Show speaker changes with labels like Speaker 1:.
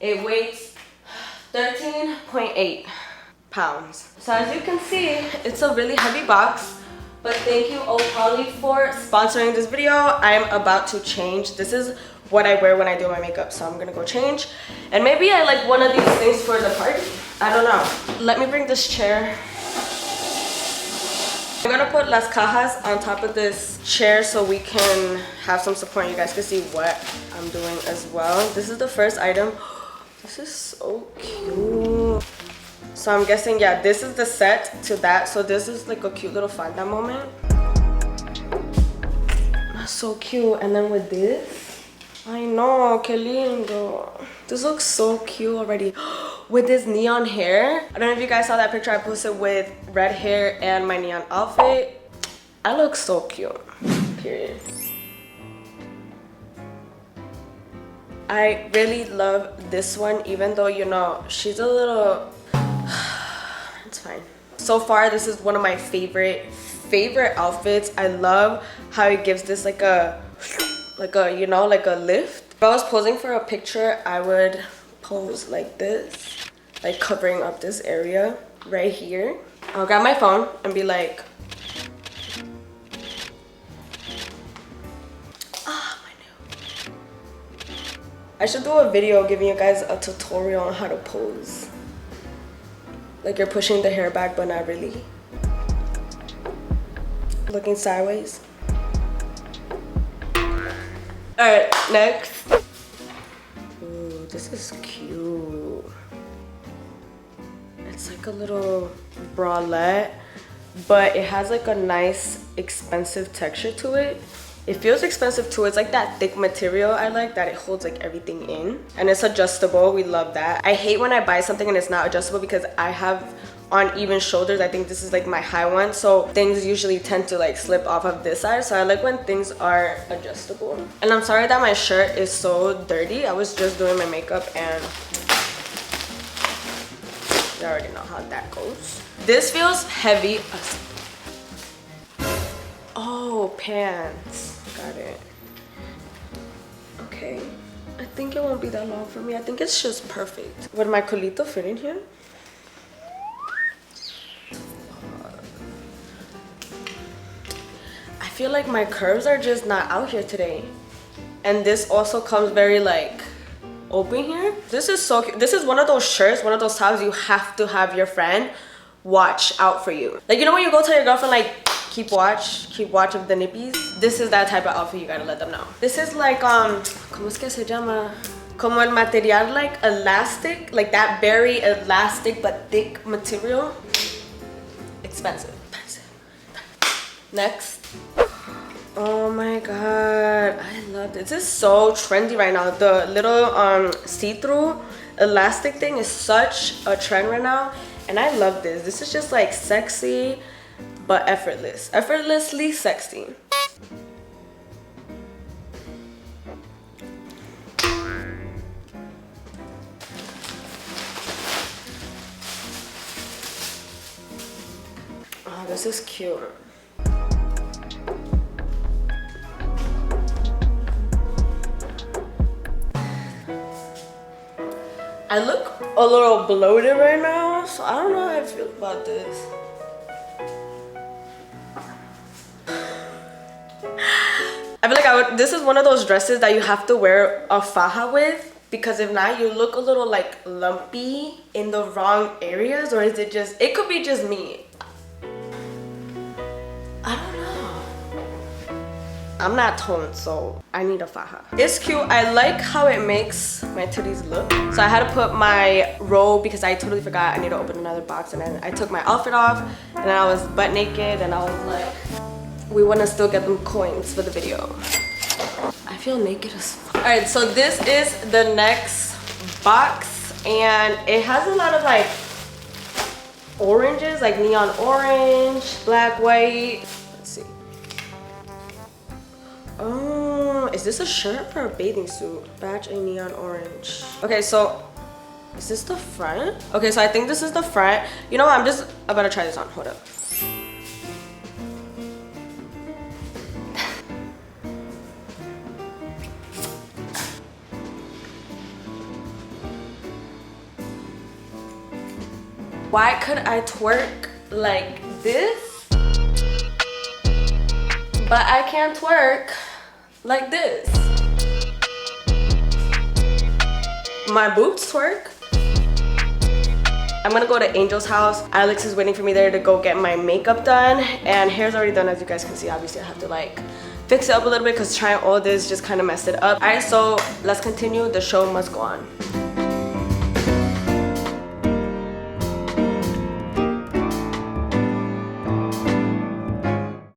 Speaker 1: It weighs 13.8 pounds. So as you can see, it's a really heavy box. But thank you, Poly, for sponsoring this video. I'm about to change. This is what I wear when I do my makeup, so I'm gonna go change. And maybe I like one of these things for the party. I don't know. Let me bring this chair. I'm gonna put las cajas on top of this chair so we can have some support and you guys can see what I'm doing as well. This is the first item. This is so cute. So I'm guessing, yeah, this is the set to that. So this is like a cute little Fanta moment. That's so cute. And then with this, I know, que lindo. This looks so cute already. With this neon hair. I don't know if you guys saw that picture I posted with red hair and my neon outfit. I look so cute, period. I really love this one, even though, you know, she's a little, it's fine. So far, this is one of my favorite outfits. I love how it gives this like a, you know, like a lift. If I was posing for a picture, I would pose like this, like covering up this area right here. I'll grab my phone and be like, I should do a video giving you guys a tutorial on how to pose. Like you're pushing the hair back, but not really. Looking sideways. Alright, next. Ooh, this is cute. It's like a little bralette, but it has like a nice, expensive texture to it. It feels expensive too. It's like that thick material I like, that it holds like everything in. And it's adjustable. We love that. I hate when I buy something and it's not adjustable because I have uneven shoulders. I think this is like my high one. So things usually tend to like slip off of this side. So I like when things are adjustable. And I'm sorry that my shirt is so dirty. I was just doing my makeup and you already know how that goes. This feels heavy. Oh, pants. Got it. Okay. I think it won't be that long for me. I think it's just perfect. Would my culito fit in here? I feel like my curves are just not out here today. And this also comes very like open here. This is so cute. This is one of those shirts, one of those tops you have to have your friend watch out for you. Like, you know when you go tell your girlfriend like, keep watch of the nippies? This is that type of outfit you gotta let them know. This is like, ¿cómo es que se llama? Como el material like elastic, like that very elastic but thick material. Expensive. Next. Oh my god, I love this. This is so trendy right now. The little see-through elastic thing is such a trend right now. And I love this. This is just like sexy, but effortless. Effortlessly sexy. Oh, this is cute. I look a little bloated right now, so I don't know how I feel about this. I feel like this is one of those dresses that you have to wear a faja with, because if not, you look a little like lumpy in the wrong areas. Or is it just, it could be just me. I don't know. I'm not toned, so I need a faja. It's cute. I like how it makes my titties look. So I had to put my robe because I totally forgot I need to open another box. And then I took my outfit off and then I was butt naked and I was like, we want to still get them coins for the video. I feel naked as fuck. All right, so this is the next box and it has a lot of like oranges, like neon orange, black, white. Let's see. Oh, is this a shirt or a bathing suit? Badge a neon orange. Okay, so is this the front? Okay, so I think this is the front. You know what, I'm about to try this on. Hold up. Why could I twerk like this, but I can't twerk like this? My boots twerk. I'm gonna go to Angel's house. Alex is waiting for me there to go get my makeup done, and hair's already done, as you guys can see. Obviously I have to like fix it up a little bit because trying all this just kind of messed it up. All right, so let's continue. The show must go on.